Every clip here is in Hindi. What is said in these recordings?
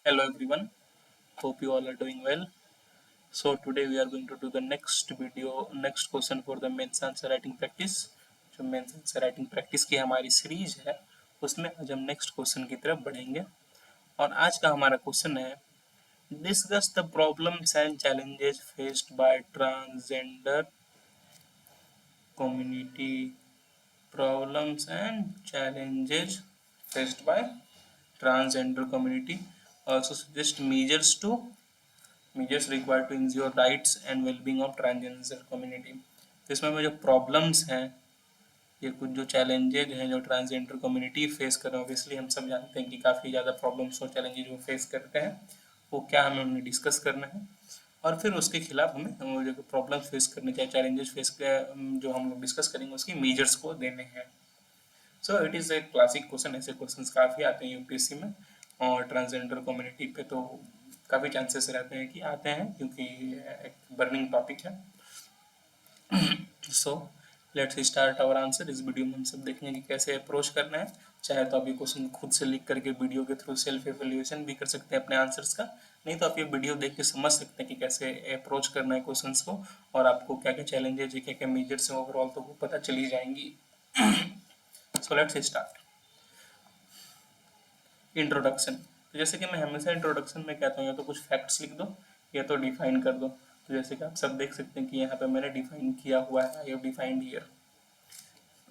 Hello everyone, hope you all are doing well. So today we are going to do the next question for the mains answer writing practice. जो मेंस आंसर राइटिंग प्रैक्टिस की हमारी सीरीज है उसमें आज हम नेक्स्ट क्वेश्चन की तरफ बढ़ेंगे। और आज का हमारा क्वेश्चन है, discuss the problems and challenges faced by transgender community. Problems and challenges faced by transgender community. Also suggest measures required to ensure rights and well-being of transgender community। तो इसमें जो प्रॉब्लम्स हैं, ये कुछ जो चैलेंजेज हैं जो ट्रांसजेंडर कम्युनिटी फेस कर रहे हैं, ऑब्वियसली हम सब जानते हैं कि काफ़ी ज़्यादा प्रॉब्लम्स और चैलेंजेज वो फेस करते हैं, वो क्या हमें उन्हें डिस्कस करना है और फिर उसके खिलाफ हमें वो जो प्रॉब्लम्स फेस करने चाहिए, चैलेंजेस फेस जो हम लोग डिस्कस करेंगे उसकी मेजर्स को देने हैं। So it is a classic question. ऐसे क्वेश्चंस काफ़ी आते हैं यूपीएससी में और ट्रांसजेंडर कम्युनिटी पे तो काफ़ी चांसेस रहते हैं कि आते हैं, क्योंकि एक बर्निंग टॉपिक है। So let's start our answer. इस वीडियो में हम सब देखेंगे कि कैसे अप्रोच करना है। चाहे तो आप ये क्वेश्चन खुद से लिख करके वीडियो के थ्रू सेल्फ एवेल्युएशन भी कर सकते हैं अपने आंसर्स का, नहीं तो आप ये वीडियो देख के समझ सकते हैं कि कैसे अप्रोच करना है क्वेश्चंस को और आपको क्या क्या चैलेंजेज है, क्या क्या मेजर्स हैं ओवरऑल, तो वो पता चली जाएंगी। सो लेट्स स्टार्ट। इंट्रोडक्शन। तो जैसे कि मैं हमेशा इंट्रोडक्शन में कहता हूँ, या तो कुछ फैक्ट्स लिख दो या तो डिफाइन कर दो। तो जैसे कि आप सब देख सकते हैं कि यहाँ पे मैंने डिफाइन किया हुआ है, I have defined here.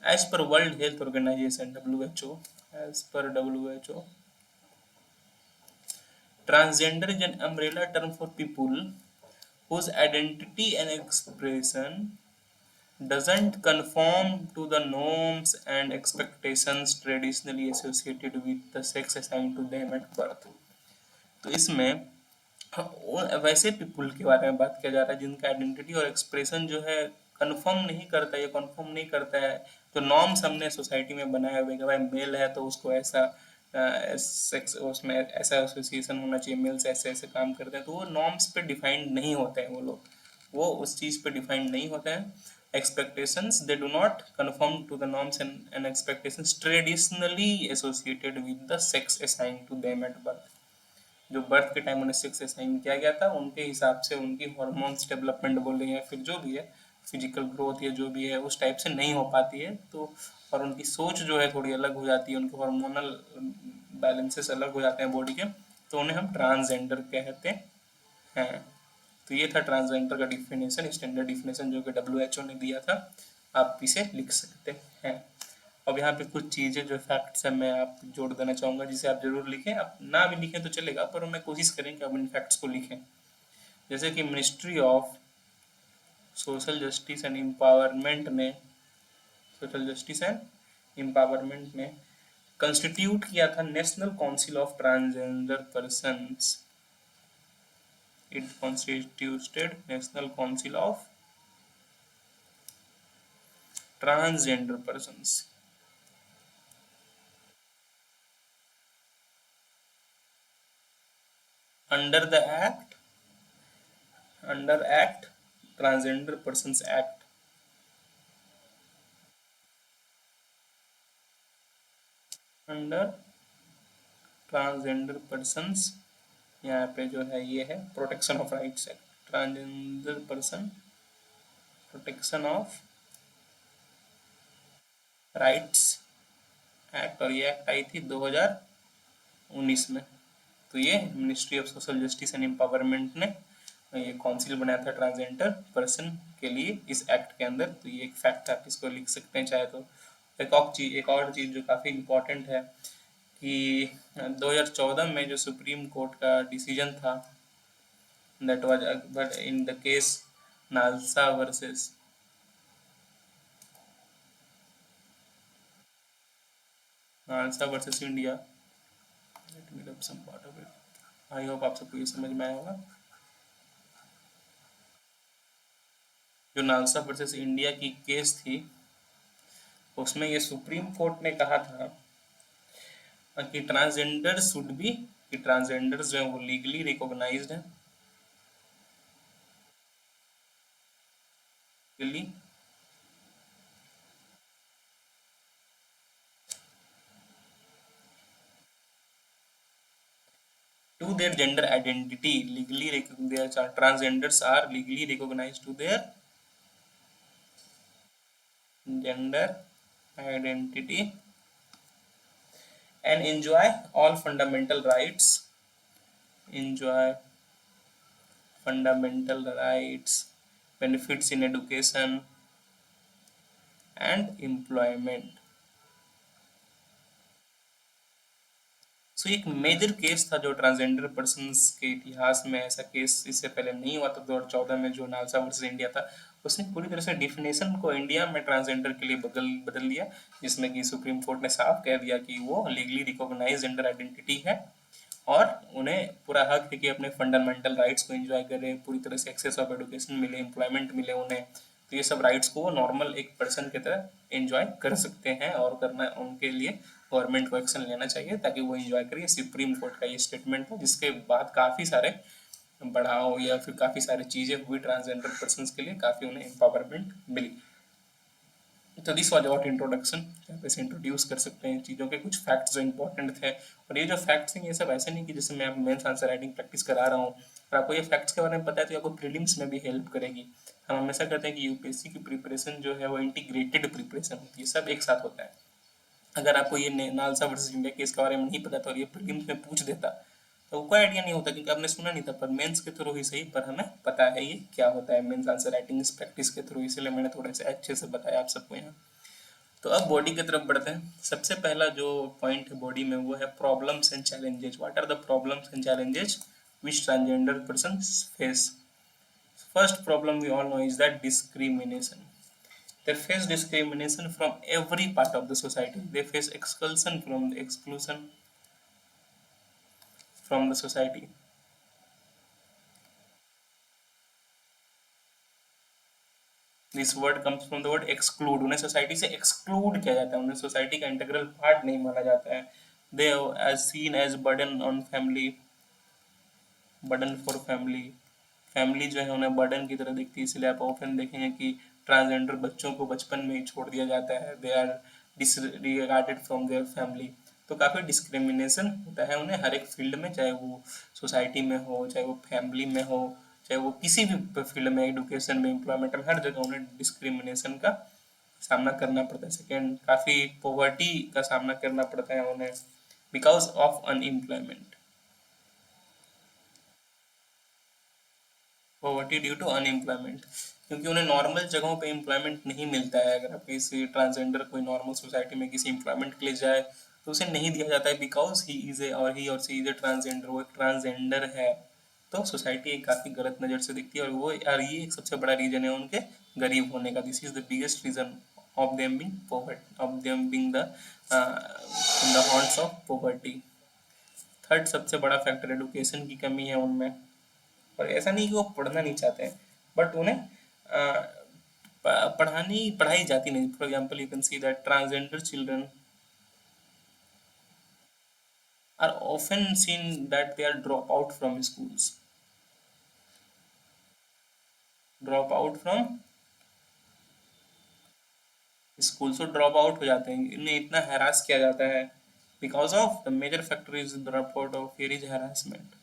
As per World Health Organization WHO, as per WHO, transgender is an umbrella term for people whose identity and expression doesn't conform to the norms and expectations traditionally associated with the sex assigned to them at birth। तो इसमें वैसे पीपुल के बारे में बात किया जा रहा है जिनका आइडेंटिटी और एक्सप्रेशन जो है कंफर्म नहीं करता है, ये कंफर्म नहीं करता है। तो नॉर्म्स हमने सोसाइटी में बनाए हुए कि भाई मेल है तो उसको ऐसा सेक्स, उसमें ऐसा एसोसिएशन होना चाहिए, मेल से ऐसे ऐसे काम करते हैं, तो वो नॉर्म्स पे डिफाइंड नहीं होते हैं वो लोग, वो उस चीज़ पे डिफाइंड नहीं होते हैं। Expectations they do not confirm to the norms and expectations traditionally associated with the sex assigned to them at birth. जो बर्थ के टाइम उन्हें सेक्स असाइन किया गया था उनके हिसाब से उनकी हॉर्मोन्स डेवलपमेंट बोले या फिर जो भी है फिजिकल ग्रोथ या जो भी है उस टाइप से नहीं हो पाती है, तो और उनकी सोच जो है थोड़ी अलग हो जाती है, उनके हार्मोनल बैलेंसेस अलग हो जाते हैं बॉडी के, तो उन्हें हम ट्रांसजेंडर कहते हैं। तो ये था ट्रांसजेंडर का डिफिनेशन, स्टैंडर्ड डिफिनेशन जो कि WHO ने दिया था, आप इसे लिख सकते हैं। अब यहाँ पे कुछ चीज़ें जो फैक्ट्स हैं मैं आप जोड़ देना चाहूँगा जिसे आप जरूर लिखें, आप ना भी लिखें तो चलेगा पर मैं कोशिश करें कि आप इन फैक्ट्स को लिखें। जैसे कि ministry of social justice and empowerment ने सोशल जस्टिस एंड एम्पावरमेंट ने कंस्टिट्यूट किया था national council of transgender persons. It constituted national council of transgender persons under the act, under act transgender persons act. Under transgender persons, यहाँ पे जो है ये है protection of rights act, transgender person protection of rights act, और ये एक्ट आई थी 2019 में। तो ये ministry of social justice and empowerment ने ये काउंसिल बनाया था ट्रांसजेंडर पर्सन के लिए इस एक्ट के अंदर। तो ये एक फैक्ट आप इसको लिख सकते हैं चाहे तो। एक और चीज़ जो काफ़ी इम्पोर्टेंट है कि 2014 में जो सुप्रीम कोर्ट का डिसीजन था, that was in the case NALSA versus NALSA versus India. Let me rub some part of it. I hope आप सबको ये समझ में आया होगा। जो नालसा वर्सेस इंडिया की केस थी उसमें ये सुप्रीम कोर्ट ने कहा था कि ट्रांसजेंडर शुड बी, कि ट्रांसजेंडर जो है वो लीगली रिकॉग्नाइज्ड है, legally to their gender identity legally their transgenders are legally recognized to their gender identity and enjoy fundamental rights, benefits in education and employment. सो एक मेजर केस था जो ट्रांसजेंडर पर्सन के इतिहास में, ऐसा केस इससे पहले नहीं हुआ था 2014 में, जो नालसा वर्सेस इंडिया था। उसने पूरी तरह से डिफिनेशन को इंडिया में ट्रांसजेंडर के लिए बदल दिया, जिसमें कि सुप्रीम कोर्ट ने साफ कह दिया कि वो लीगली रिकॉग्नाइज जेंडर आइडेंटिटी है और उन्हें पूरा हक है कि अपने फंडामेंटल राइट्स को एंजॉय करें, पूरी तरह से एक्सेस ऑफ एजुकेशन मिले, एम्प्लॉयमेंट मिले उन्हें। तो ये सब राइट्स को वो नॉर्मल एक पर्सन की तरह एंजॉय कर सकते हैं और करना उनके लिए गवर्नमेंट को एक्शन लेना चाहिए ताकि वो एंजॉय करें। सुप्रीम कोर्ट का ये स्टेटमेंट था, जिसके बाद काफ़ी सारे बढ़ाव या फिर काफ़ी सारी चीज़ें हुई ट्रांसजेंडर पर्सन के लिए, काफ़ी उन्हें एम्पावरमेंट मिली। तो दिस वॉज अबाउट इंट्रोडक्शन, आप ऐसे इंट्रोड्यूस कर सकते हैं चीज़ों के कुछ फैक्ट्स जो इंपॉर्टेंट थे। और ये जो फैक्ट्स हैं ये सब ऐसे नहीं कि जैसे मैं मेंस आंसर राइटिंग प्रैक्टिस करा रहा हूँ, और आपको ये फैक्ट्स के बारे में पता है तो आपको प्रीलिम्स में भी हेल्प करेगी। हम हमेशा कहते हैं कि यूपीएससी की प्रिपरेशन जो है वो इंटीग्रेटेड प्रिपरेशन होती है, सब एक साथ होता है। अगर आपको ये नालसा वर्सेस इंडिया केस के बारे में नहीं पता था और ये प्रीलिम्स में पूछ देता तो कोई आइडिया नहीं होता, क्योंकि आपने सुना नहीं था। पर मेंस के थ्रू ही सही, पर हमें पता है ये क्या होता है मेंस आंसर राइटिंग इस प्रैक्टिस के थ्रू, इसलिए मैंने थोड़े से अच्छे से बताया आप सबको यहाँ। तो अब बॉडी की तरफ बढ़ते हैं। सबसे पहला जो पॉइंट है बॉडी में वो है problems and challenges. What are the problems and challenges which transgender person face? First problem we all know is that discrimination. They face discrimination from every part of the society. They face exclusion from the society. This word comes from the word exclude. उन्हें सोसाइटी से एक्सक्लूड किया जाता है, उन्हें सोसाइटी का इंटीग्रल पार्ट नहीं माना जाता है। They are seen as burden on family, burden for family. Family जो है उन्हें बर्डन की तरह दिखती है, इसलिए आप ऑफन देखेंगे कि ट्रांसजेंडर बच्चों को बचपन में ही छोड़ दिया जाता है। They are disregarded from their family. तो काफ़ी डिस्क्रिमिनेशन होता है उन्हें हर एक फील्ड में, चाहे वो सोसाइटी में हो, चाहे वो फैमिली में हो, चाहे वो किसी भी फील्ड में, एजुकेशन में, एम्प्लॉयमेंट में, हर जगह उन्हें डिस्क्रिमिनेशन का सामना करना पड़ता है। सेकेंड, काफ़ी पॉवर्टी का सामना करना पड़ता है उन्हें because of unemployment. Poverty due to unemployment, क्योंकि उन्हें नॉर्मल जगहों पे एम्प्लॉयमेंट नहीं मिलता है। अगर आप किसी ट्रांसजेंडर कोई नॉर्मल सोसाइटी में किसी एम्प्लॉयमेंट के लिए जाए तो उसे नहीं दिया जाता है बिकॉज ही और सी इज ए ट्रांसजेंडर, वो एक ट्रांसजेंडर है। तो सोसाइटी एक काफ़ी गलत नज़र से दिखती है, और ये एक सबसे बड़ा रीजन है उनके गरीब होने का। This is the biggest reason of them being poverty, of them being the in the haunts of poverty. Third सबसे बड़ा फैक्टर एडुकेशन की कमी है उनमें। और ऐसा नहीं कि वो पढ़ना नहीं चाहते हैं, बट उन्हें पढ़ाई जाती नहीं। For example you can see that transgender children are often seen that they are drop out from schools, drop out from school. So drop out हो जाते हैं, इन्हें इतना हैरास किया जाता है because of the major factor is drop out of here is harassment.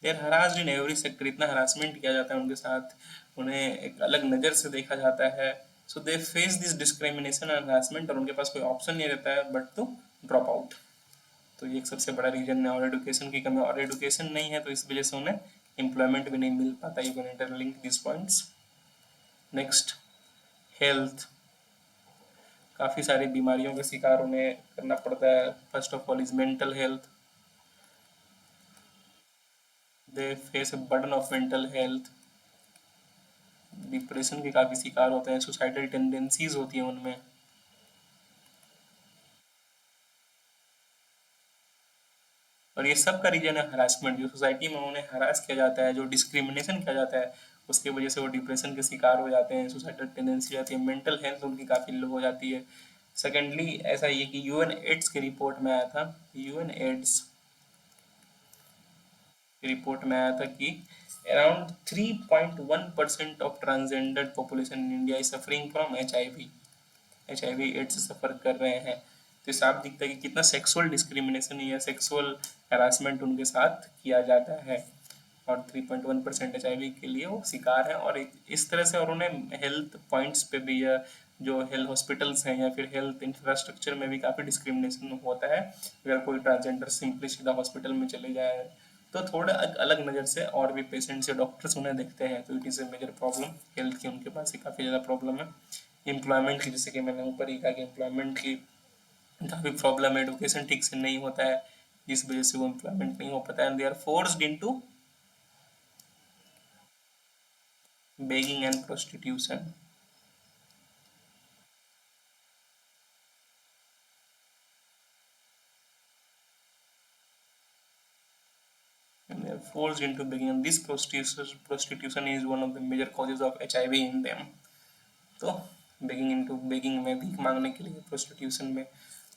They are harassed in every sector, इतना हरासमेंट किया जाता है उनके साथ, उन्हें एक अलग नज़र से देखा जाता है। So they face this discrimination and harassment, और उनके पास कोई ऑप्शन नहीं रहता है बट टू ड्रॉप आउट। तो ये एक सबसे बड़ा रीजन है। और एडुकेशन की कमी, और एडुकेशन नहीं है तो इस वजह से उन्हें एम्प्लॉयमेंट भी नहीं मिल पाता। You can interlink this points. Next, health. काफ़ी सारी बीमारियों का शिकार उन्हें करना पड़ता है। First of all is mental health. They face a burden of mental health, depression के काफ़ी शिकार होते हैं, सुसाइडल टेंडेंसीज होती हैं उनमें। और ये सब का रीजन है हरासमेंट। जो सोसाइटी में उन्हें हरास किया जाता है, जो डिस्क्रिमिनेशन किया जाता है, उसकी वजह से वो डिप्रेशन के शिकार हो जाते हैं, सुसाइडल टेंडेंसी आती है, मेंटल हेल्थ उनकी काफ़ी लो हो जाती है। सेकेंडली ऐसा ये कि यूएन एड्स की रिपोर्ट में आया था, यूएन एड्स की रिपोर्ट में आया था कि around 3.1% of transgender population in India is suffering from H I V, H I V AIDS suffer कर रहे हैं। तो साफ दिखता है कि कितना सेक्सुअल डिस्क्रिमिनेशन या सेक्सुअल हैरासमेंट उनके साथ किया जाता है। और 3.1% HIV के लिए वो शिकार है। और इस तरह से और उन्हें हेल्थ पॉइंट्स पे भी या जो हेल्थ हॉस्पिटल्स हैं या फिर हेल्थ इंफ्रास्ट्रक्चर में भी काफ़ी डिस्क्रिमिनेशन होता है। अगर कोई ट्रांसजेंडर सिंपली सीधा हॉस्पिटल में चले जाए तो थोड़ा अलग नज़र से और भी पेशेंट्स या डॉक्टर्स उन्हें देखते हैं, तो it is a major problem. Health की उनके पास काफ़ी ज़्यादा प्रॉब्लम है। एम्प्लॉयमेंट की, जैसे कि मैंने ऊपर ही कहा कि एम्प्लॉयमेंट की काफ़ी प्रॉब्लम है। एडुकेशन ठीक से नहीं होता है जिस वजह से वो एम्प्लॉयमेंट नहीं हो पाता है, and they are forced into begging and prostitution. And they are forced into begging, and this prostitution is one of the major causes of HIV in them. तो बेगिंग इनटू बेगिंग में, भीख मांगने के लिए, प्रोस्टिट्यूशन में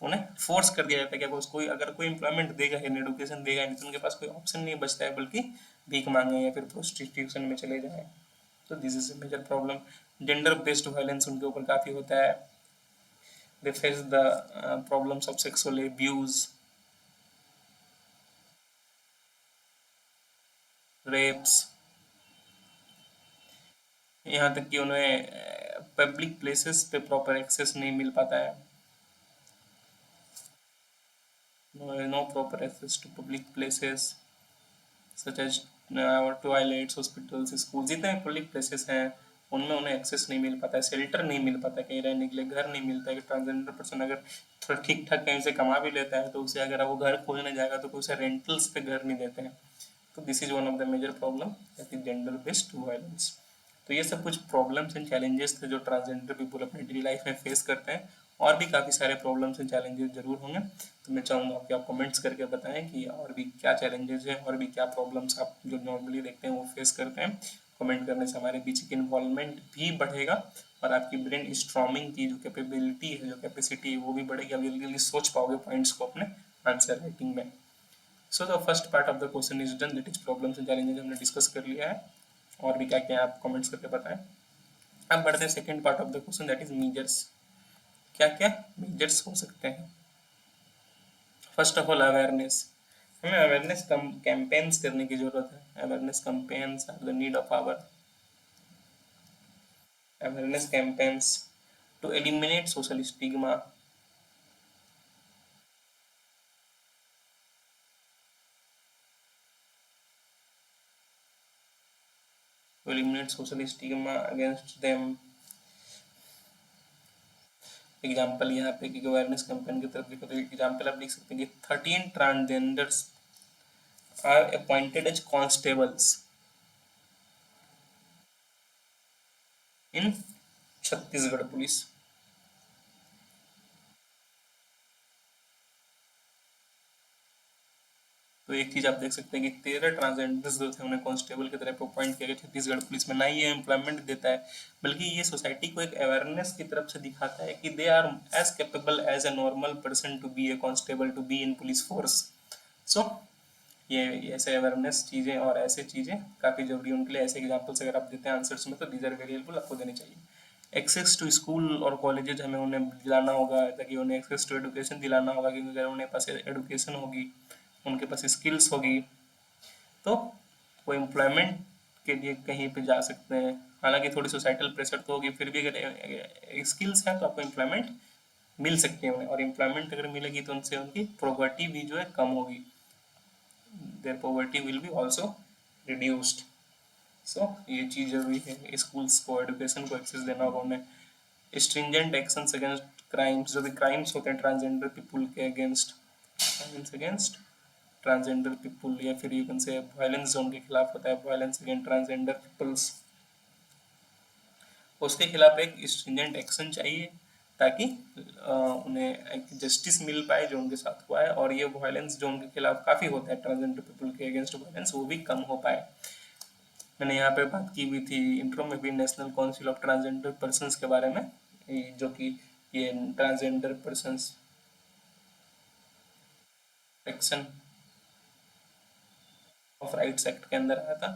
उन्हें फोर्स कर दिया जाता है कि अगर कोई एम्प्लॉयमेंट देगा इन एडुकेशन देगा नहीं तो उनके पास कोई ऑप्शन नहीं बचता है बल्कि भीख मांगे या फिर प्रोस्टिट्यूशन में चले जाए। तो this is a major problem. Gender based violence उनके ऊपर काफ़ी होता है। They face the problems of sexual abuse, rapes, यहाँ तक कि उन्हें पब्लिक प्लेसेस पे प्रॉपर एक्सेस नहीं मिल पाता है। No proper access to public places such as toilets, hospitals, school, जितने पब्लिक प्लेसेस हैं उनमें उन्हें एक्सेस नहीं मिल पाता है। शेल्टर नहीं मिल पाता, कहीं रहने के लिए घर नहीं मिलता है। कि ट्रांसजेंडर पर्सन अगर थोड़ा ठीक ठाक कहीं से कमा भी लेता है तो उसे अगर वो घर खोजने जाएगा तो उसे रेंटल्स पे घर नहीं देते हैं। तो this is one of the major problem, that is gender based violence. तो ये सब कुछ प्रॉब्लम्स एंड चैलेंजेस थे जो ट्रांसजेंडर पीपल अपने डेली लाइफ में फेस करते हैं। और भी काफ़ी सारे प्रॉब्लम्स एंड चैलेंजेस जरूर होंगे, तो मैं चाहूँगा कि आप कमेंट्स करके बताएं कि और भी क्या चैलेंजेस हैं और भी क्या प्रॉब्लम्स आप जो नॉर्मली देखते हैं वो फेस करते हैं। कमेंट करने से हमारे बीच की इन्वॉल्वमेंट भी बढ़ेगा और आपकी ब्रेन स्ट्रॉमिंग की जो कैपेबिलिटी है, जो कैपेसिटी है, वो भी बढ़ेगी। आप जल्दी जल्दी सोच पाओगे पॉइंट्स को अपने आंसर राइटिंग में। So the first part of the question is done, that is problems and challenges हमने डिस्कस कर लिया है। और भी क्या क्या आप कमेंट्स करके बताएं। अब बढ़ते हैं second part of the question, that is measures. क्या क्या मेजर्स हो सकते हैं। फर्स्ट ऑफ ऑल अवेयरनेस, हमें अवेयरनेस कैंपेन्स करने की जरूरत है। Awareness campaigns are the need of hour, awareness campaigns to eliminate social stigma, to eliminate social stigma against them. Example यहाँ पे कि अवेयरनेस कैंपेन की तरफ देखो तो एग्जाम्पल आप लिख सकते हैं कि 13 transgenders are appointed as constables in Chhattisgarh police. तो एक चीज आप देख सकते हैं कि 13 ट्रांसजेंडर्स जो थे उन्हें कांस्टेबल की तरफ अपॉइंट किया गया छत्तीसगढ़ पुलिस में। ना ही ये एम्प्लॉयमेंट देता है बल्कि ये सोसाइटी को एक अवेयरनेस की तरफ से दिखाता है कि they are as capable as a normal person to be a constable, to be in police force. So ये ऐसे अवेयरनेस चीजें और ऐसे चीजें काफी जरूरी है उनके लिए। ऐसे एग्जाम्पल्स अगर आप देते हैं आंसर्स में तो दीज आर वेरी हेल्पफुल, आपको देने चाहिए। एक्सेस टू स्कूल और कॉलेजेस हमें उन्हें दिलाना होगा ताकि उन्हें एक्सेस टू एडुकेशन दिलाना होगा, क्योंकि अगर उन्हें पास एडुकेशन होगी, उनके पास स्किल्स होगी, तो वो एम्प्लॉयमेंट के लिए कहीं पे जा सकते हैं। हालांकि थोड़ी सोसाइटल प्रेशर तो होगी, फिर भी अगर स्किल्स है तो आपको एम्प्लॉयमेंट मिल सकती है उन्हें। और एम्प्लॉयमेंट अगर मिलेगी तो उनसे उनकी प्रॉपर्टी भी जो है कम होगी, there poverty will be also reduced. So ये चीज़ जरूरी है, स्कूल्स को एडुकेशन को एक्सेस देना होगा उन्हें। स्ट्रिंजेंट एक्शंस अगेंस्ट क्राइम्स, जो भी क्राइम्स होते हैं ट्रांसजेंडर पीपुल के against, crimes against transgender people, या फिर यू कैन से वायलेंस जो उनके खिलाफ होता है, वायलेंस अगेंस्ट ट्रांसजेंडर पीपल्स, उसके खिलाफ एक स्ट्रिंजेंट एक्शन चाहिए ताकि उन्हें एक जस्टिस मिल पाए जो उनके साथ हुआ है, और ये वायलेंस जो उनके खिलाफ काफ़ी होता है ट्रांसजेंडर पीपल के अगेंस्ट वायलेंस, वो भी कम हो पाए। मैंने यहाँ पे बात की हुई थी इंट्रो में भी national council of transgender persons के बारे में, जो कि ये transgender persons action of rights act के अंदर आया था।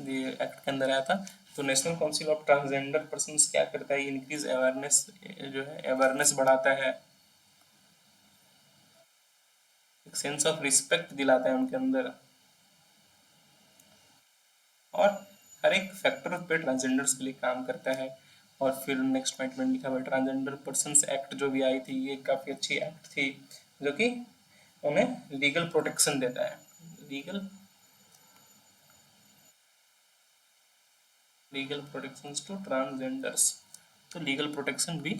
ये एक्ट के अंदर आया था। तो national council of transgender persons क्या करता है, इंक्रीज अवेयरनेस, जो है अवेयरनेस बढ़ाता है, एक सेंस ऑफ रिस्पेक्ट दिलाता है उनके अंदर, और हर एक फैक्टर पे ट्रांसजेंडर्स के लिए काम करता है। और फिर नेक्स्ट पॉइंट में लिखा हुआ ट्रांसजेंडर पर्सन्स एक्ट जो भी आई थी, ये काफ़ी अच्छी एक्ट थी, जो कि उन्हें लीगल प्रोटेक्शन देता है, legal legal protection to transgenders. तो लीगल प्रोटेक्शन भी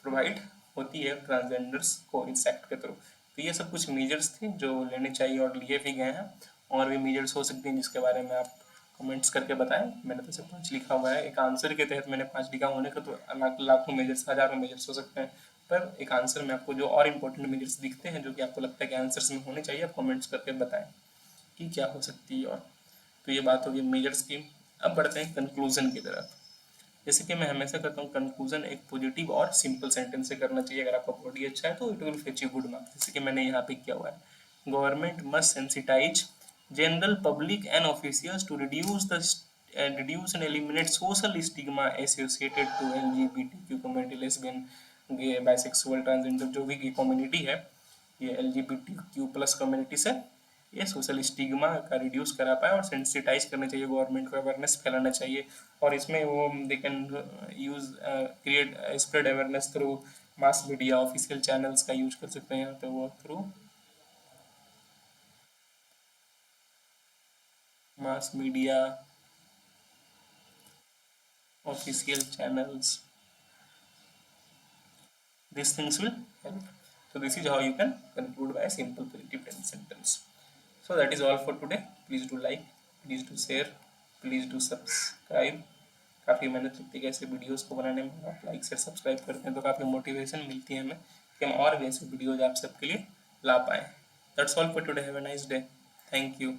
प्रोवाइड होती है ट्रांसजेंडर्स को इस एक्ट के थ्रू। तो ये सब कुछ मेजर्स थे जो लेने चाहिए और लिए भी गए हैं। और भी मेजर्स हो सकते हैं जिसके बारे में आप कमेंट्स करके बताएं। मैंने तो सिर्फ 5 लिखा हुआ है, एक आंसर के तहत मैंने 5 लिखा होने का तो लाखों मेजर्स, हजारों मेजर्स हो सकते हैं, पर एक आंसर में आपको जो और इम्पोर्टेंट मेजर्स दिखते हैं जो कि आपको लगता है कि आंसर्स में होने चाहिए, आप कमेंट्स करके बताएं कि क्या हो सकती है। और तो ये बात होगी मेजर्स की। अब बढ़ते हैं कंक्लूजन की तरफ। जैसे कि मैं हमेशा कहता हूँ, कंक्लूजन एक पॉजिटिव और सिंपल सेंटेंस से करना चाहिए। अगर आपका बॉडी अच्छा है तो it will fetch you good marks, जैसे कि मैंने यहाँ पे किया हुआ है। Government must sensitise general public and officials to reduce and eliminate social stigma associated to LGBTQ community, lesbian, gay, bisexual, transgender, जो भी गे कम्युनिटी है, ये LGBTQ प्लस कम्युनिटी से ये सोशल स्टिग्मा का रिड्यूस करा पाए और सेंसिटाइज करना चाहिए, गवर्नमेंट को अवेयरनेस फैलाना चाहिए। और इसमें वो they can use create spread awareness through mass media, official channels का यूज कर सकते हैं यहाँ पे वो, through mass media, official channels, these things will help. So this is how you can conclude by a simple positive sentence. So that is all for today. Please do like, please do share, please do subscribe. काफ़ी मेहनत लगती है ऐसे वीडियोस को बनाने में, आप लाइक से सब्सक्राइब करते हैं तो काफ़ी मोटिवेशन मिलती है हमें कि हम और भी ऐसे वीडियोज आप सबके लिए ला पाएँ। That's all for today, have a nice day, thank you.